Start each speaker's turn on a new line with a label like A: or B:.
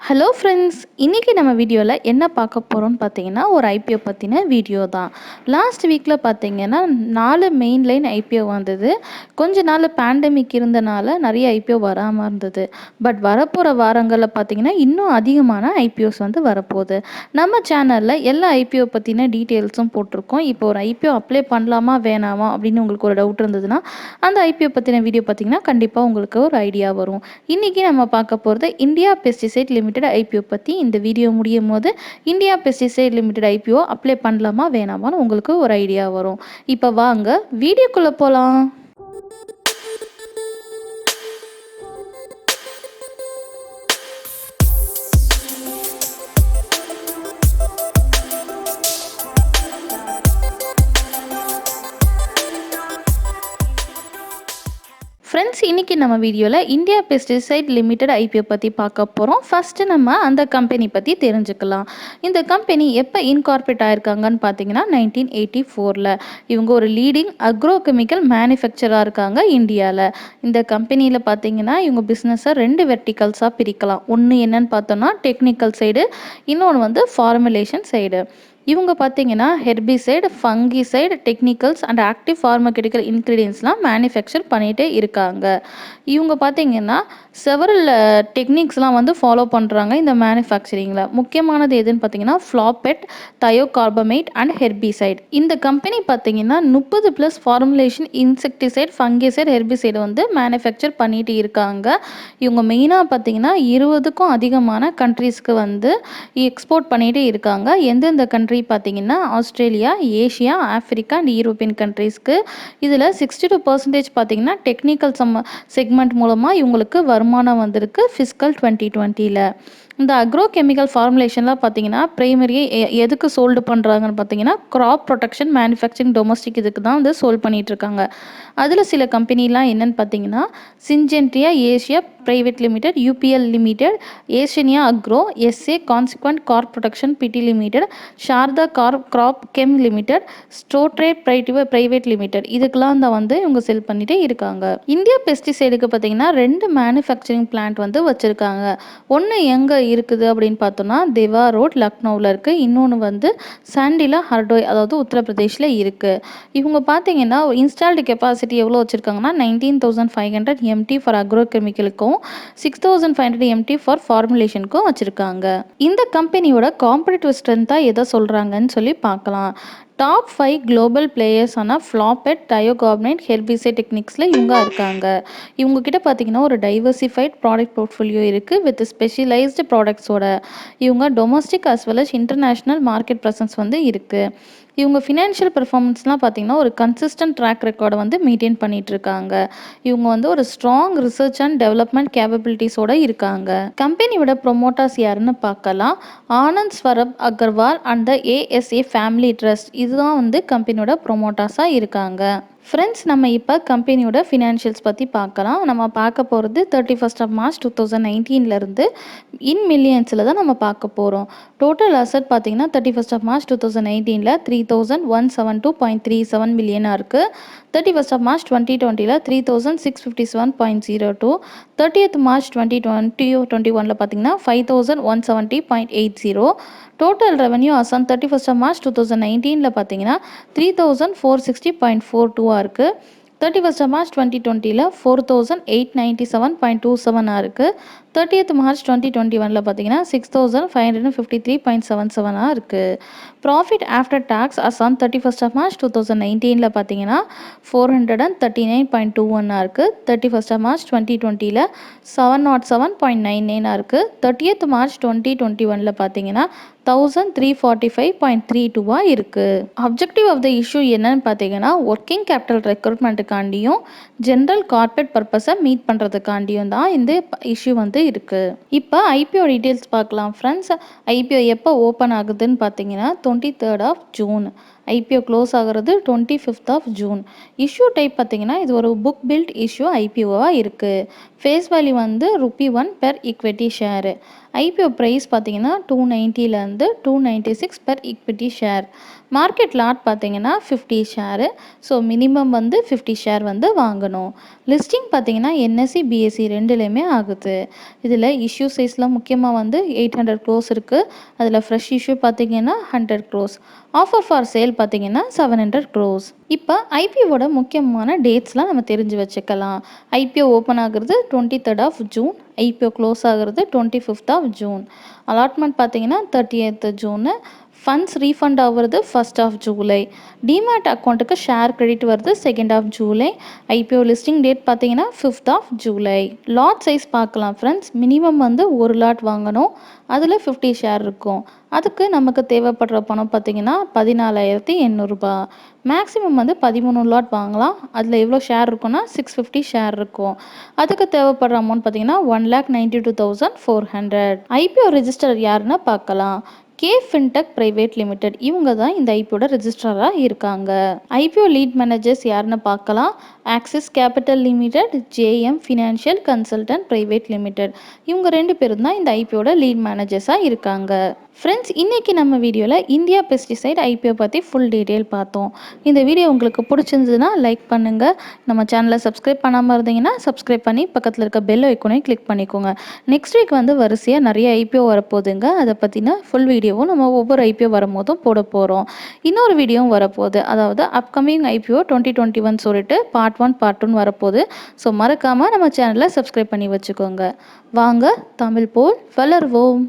A: Hello friends, இன்றைக்கி நம்ம வீடியோவில் என்ன பார்க்க போகிறோம்னு பார்த்தீங்கன்னா ஒரு ஐபிஓ பற்றின வீடியோ தான். லாஸ்ட் வீக்கில் பார்த்தீங்கன்னா 4 மெயின் லைன் ஐபிஓ வந்தது. கொஞ்ச நாள் பேண்டமிக் இருந்தனால நிறைய ஐபிஓ வராமல் இருந்தது. பட் வரப்போகிற வாரங்களில் பார்த்தீங்கன்னா இன்னும் அதிகமான ஐபிஓஸ் வந்து வரப்போகுது. நம்ம சேனலில் எல்லா ஐபிஓ பற்றின டீட்டெயில்ஸும் போட்டிருக்கோம். இப்போ ஒரு ஐபிஓ அப்ளை பண்ணலாமா வேணாமா அப்படின்னு உங்களுக்கு ஒரு டவுட் இருந்ததுன்னா அந்த ஐபிஓ பற்றின வீடியோ பார்த்தீங்கன்னா கண்டிப்பாக உங்களுக்கு ஒரு ஐடியா வரும். இன்றைக்கி நம்ம பார்க்க போகிறது இந்தியா பெஸ்டிசைட் லிமிடெட் ஐபிஓ பற்றி. இந்த வீடியோ முடியும் போது India pesticide limited IPO apply பண்ணலாமா வேணாமான்னு உங்களுக்கு ஒரு ஐடியா வரும். இப்போ வாங்க வீடியோக்குள்ளே போகலாம். ஃப்ரெண்ட்ஸ், இன்றைக்கி நம்ம வீடியோவில் இந்தியா பெஸ்டிசைட் லிமிடெட் ஐபிஓ பற்றி பார்க்க போகிறோம். ஃபஸ்ட்டு நம்ம அந்த கம்பெனி பற்றி தெரிஞ்சுக்கலாம். இந்த கம்பெனி எப்போ இன்கார்பரேட் ஆயிருக்காங்கன்னு பார்த்தீங்கன்னா 1984. இவங்க ஒரு லீடிங் அக்ரோ கெமிக்கல் மேனுஃபேக்சராக இருக்காங்க இந்தியாவில். இந்த கம்பெனியில் பார்த்தீங்கன்னா இவங்க பிஸ்னஸை 2 வெர்டிகல்ஸாக பிரிக்கலாம். ஒன்று என்னன்னு பார்த்தோன்னா டெக்னிக்கல் சைடு, இன்னொன்று வந்து ஃபார்முலேஷன் சைடு. இவங்க பார்த்தீங்கன்னா herbicide, fungicide, technicals and active pharmaceutical இன்க்ரீடியன்ஸ்லாம் மேனுஃபேக்சர் பண்ணிகிட்டே இருக்காங்க. இவங்க பார்த்தீங்கன்னா செவரல் டெக்னிக்ஸ்லாம் வந்து ஃபாலோ பண்ணுறாங்க இந்த மேனுஃபேக்சரிங்கில். முக்கியமானது எதுன்னு பார்த்தீங்கன்னா ஃப்ளாபெட், தயோகார்பமேட் அண்ட் ஹெர்பிசைட். இந்த கம்பெனி பார்த்தீங்கன்னா 30+ ஃபார்முலேஷன் இன்செக்டிசைட், ஃபங்கிசைட், ஹெர்பிசைடு வந்து மேனுஃபேக்சர் பண்ணிட்டு இருக்காங்க. இவங்க மெயினாக பார்த்தீங்கன்னா 20க்கும் அதிகமான கண்ட்ரீஸ்க்கு வந்து எக்ஸ்போர்ட் பண்ணிகிட்டே இருக்காங்க. எந்தெந்த கண்ட்ரி பார்த்தீங்கன்னா Australia, Asia, Africa and European கண்ட்ரீஸ்க்கு. இதில் 62% பார்த்தீங்கன்னா டெக்னிக்கல் செக்மெண்ட் மூலமாக இவங்களுக்கு வருமானம் வந்திருக்கு ஃபிஸ்கல் 2020. இந்த அக்ரோ கெமிக்கல் ஃபார்முலேஷன்லாம் பார்த்தீங்கன்னா ப்ரைமரியே எதுக்கு சோல்டு பண்ணுறாங்கன்னு பார்த்தீங்கன்னா க்ராப் ப்ரொடெக்ஷன், மேனுஃபேக்சரிங், டொமஸ்டிக் இதுக்கு தான் வந்து சோல்ட் பண்ணிகிட்ருக்காங்க. அதில் சில கம்பெனிலாம் என்னென்னு பார்த்தீங்கன்னா Syngenta Asia private limited, UPL limited, ஏஷியனியா agro, SA consequent crop production PT limited, Sharda crop chem limited, ஸ்டோட்ரேட் பிரைவேட் லிமிடெட் இதுக்கெல்லாம் தான் வந்து இவங்க செல் பண்ணிகிட்டே இருக்காங்க. இந்தியா பெஸ்டிசைடுக்கு பார்த்தீங்கன்னா 2 மேனுஃபேக்சரிங் பிளான்ட் வந்து வச்சுருக்காங்க. ஒன்று எங்கே இருக்குது அப்படின்னு பார்த்தோன்னா தேவா ரோட் லக்னோவில் இருக்குது. இன்னொன்று வந்து சாண்டிலா ஹர்டோய் அதாவது உத்தரப்பிரதேஷில் இருக்குது. இவங்க பார்த்தீங்கன்னா இன்ஸ்டால்டு கெப்பாசிட்டி எவ்வளோ வச்சுருக்காங்கன்னா 19,500 MT ஃபார் அக்ரோ கெமிக்கலுக்கும் 6,500 MT ஃபார் ஃபார்முலேஷனுக்கும் வச்சுருக்காங்க. இந்த கம்பெனியோட காம்படிட்டிவ் ஸ்ட்ரென்த்தாக எதை சொல்கிறாங்கன்னு சொல்லி பார்க்கலாம். டாப் 5 குளோபல் பிளேயர்ஸான ஃப்ளாபெட், தயோகார்பமேட், ஹெர்பிசைட் டெக்னிக்ஸில் இவங்க இருக்காங்க. இவங்ககிட்ட பார்த்தீங்கன்னா ஒரு டைவர்சிஃபைட் ப்ராடக்ட் போர்ட்ஃபோலியோ இருக்குது வித் ஸ்பெஷலைஸ்டு ப்ராடக்ட்ஸோட. இவங்க domestic as well as international market presence வந்து இருக்குது. இவங்க ஃபினான்ஷியல் பெர்ஃபார்மன்ஸ்லாம் பார்த்தீங்கன்னா ஒரு கன்சிஸ்டன்ட் ட்ராக் ரெக்கார்டை வந்து மெயின்டைன் பண்ணிகிட்டு இருக்காங்க. இவங்க வந்து ஒரு ஸ்ட்ராங் ரிசர்ச் அண்ட் டெவலப்மெண்ட் கேப்பபிலிட்டிஸோடு இருக்காங்க. கம்பெனியோட ப்ரொமோட்டர்ஸ் யாருன்னு பார்க்கலாம். Anand Swarup Agarwal and the ASA family trust இதுதான் வந்து கம்பெனியோட ப்ரொமோட்டர்ஸாக இருக்காங்க. ஃப்ரெண்ட்ஸ், நம்ம இப்போ கம்பெனியோட ஃபினான்ஷியல்ஸ் பற்றி பார்க்கலாம். நம்ம பார்க்க போகிறது 31st March 2019 இன் மில்லியன்ஸில் தான் நம்ம பார்க்க போகிறோம். டோட்டல் அசட் பார்த்தீங்கன்னா 31st March 2019 3,172.37 மில்லியனாக இருக்குது. 31st March 2020 3,657.02. 30th March 2021 பார்த்தீங்கன்னா 5,170.80. Total revenue as on 31st March 2019 பார்த்தீங்கன்னா 3,460.42 இருக்குது. 31st March 2020 4,897.27 இருக்குது. 30th March 2021 பார்த்தீங்கன்னா 6,553.77 இருக்குது. Profit after tax as on 31st March 2019 பார்த்தீங்கன்னா 439.21 இருக்குது. 31st March 2020 707.99 இருக்குது. 30th March 2021 பார்த்தீங்கன்னா 1,345.32 இருக்குது. அப்ஜெக்டிவ் ஆஃப் த இஷ்யூ என்னன்னு பார்த்தீங்கன்னா ஒர்க்கிங் கேபிட்டல் ரெக்ரூட்மெண்ட்டுக்காண்டியும் ஜென்ரல் கார்பரேட் பர்பஸை மீட் பண்ணுறதுக்காண்டியும் தான் இந்த இஷ்யூ வந்து இருக்குது. இப்போ ஐபிஓ டீட்டெயில்ஸ் பார்க்கலாம் ஃப்ரெண்ட்ஸ். ஐபிஓ எப்போ ஓப்பன் ஆகுதுன்னு பார்த்தீங்கன்னா 23rd June. ஐபிஓ க்ளோஸ் ஆகிறது 25th June. இஷ்யூ டைப் பார்த்தீங்கன்னா இது ஒரு புக் பில்ட் இஷ்யூ ஐபிஓவாக இருக்குது. ஃபேஸ் வேல்யூ வந்து ₹1 per equity share. IPO price பார்த்தீங்கன்னா 290 296 per equity share. Market lot பார்த்தீங்கன்னா 50 ஷேரு. ஸோ மினிமம் வந்து 50 ஷேர் வந்து வாங்கணும். லிஸ்டிங் பார்த்தீங்கன்னா என்எஸ்சி, பிஎஸ்சி ரெண்டுலேயுமே ஆகுது. இதில் இஷ்யூ சைஸ்லாம் முக்கியமாக வந்து 800 க்ரோஸ் இருக்குது. அதில் ஃப்ரெஷ் இஷ்யூ பார்த்தீங்கன்னா 100 க்ரோஸ். ஆஃபர் ஃபார் சேல் பார்த்தீங்கன்னா 700 க்ரோஸ். இப்போ ஐபிஓட முக்கியமான டேட்ஸ்லாம் நம்ம தெரிஞ்சு வச்சுக்கலாம். ஐபிஓ ஓப்பன் ஆகுறது 23rd of June. IPO close ஆகுறது 25th ஆஃப் ஜூன். அலாட்மெண்ட் பார்த்தீங்கன்னா 30th ஜூனு. ஃபண்ட்ஸ் ரீஃபண்ட் ஆகுறது 1st ஆஃப் ஜூலை. டிமேட் அக்கௌண்ட்டுக்கு ஷேர் கிரெடிட் வருது 2nd of July. IPO listing date பார்த்தீங்கன்னா 5th of July. Lot size பார்க்கலாம் friends. Minimum வந்து ஒரு lot வாங்கணும். அதில் 50 ஷேர் இருக்கும். அதுக்கு நமக்கு தேவைப்படுற பணம் பார்த்தீங்கன்னா 14,800 மேக்ஸிமம் வந்து 13 லாட் வாங்கலாம். அதில் எவ்வளோ ஷேர் இருக்குன்னா 650 ஷேர் இருக்கும். அதுக்கு தேவைப்படுற அமௌண்ட் பார்த்தீங்கன்னா 1,92,400. ஐபிஓ ரெஜிஸ்டர் யாருன்னா பார்க்கலாம். ஃபின்டெக் பிரைவேட் லிமிடெட் இவங்க தான் இந்த ஐபிஓட ரெஜிஸ்ட்ராராக இருக்காங்க. ஐபிஓ லீட் மேனேஜர்ஸ் யாருன்னு பார்க்கலாம். Axis capital limited, JM financial consultant private limited இவங்க 2 பேரும் தான் இந்த ஐபிஓட லீட் மேனேஜர்ஸாக இருக்காங்க. ஃப்ரெண்ட்ஸ், இன்றைக்கி நம்ம வீடியோவில் இந்தியா பெஸ்டிசைட் ஐபிஓ பற்றி ஃபுல் டீட்டெயில் பார்த்தோம். இந்த வீடியோ உங்களுக்கு பிடிச்சிருந்ததுன்னா லைக் பண்ணுங்கள். நம்ம சேனலை சப்ஸ்கிரைப் பண்ணாமல் இருந்தீங்கன்னா சப்ஸ்கிரைப் பண்ணி பக்கத்தில் இருக்க பெல் ஐக்கனையும் கிளிக் பண்ணிக்கோங்க. நெக்ஸ்ட் வீக் வந்து வரிசையாக நிறைய ஐபிஓ வரப்போகுதுங்க. அதை பற்றின ஃபுல் வீடியோவும் நம்ம ஒவ்வொரு ஐபிஓ வரும்போதும் போட போகிறோம். இன்னொரு வீடியோவும் வரப்போகுது. அதாவது அப்கமிங் ஐபிஓ 2021 சொல்லிட்டு பார்ட் 1 பார்ட் 2 வரப்போகுது. ஸோ மறக்காமல் நம்ம சேனலை சப்ஸ்கிரைப் பண்ணி வச்சுக்கோங்க. வாங்க தமிழ் போல் வளர்வோம்.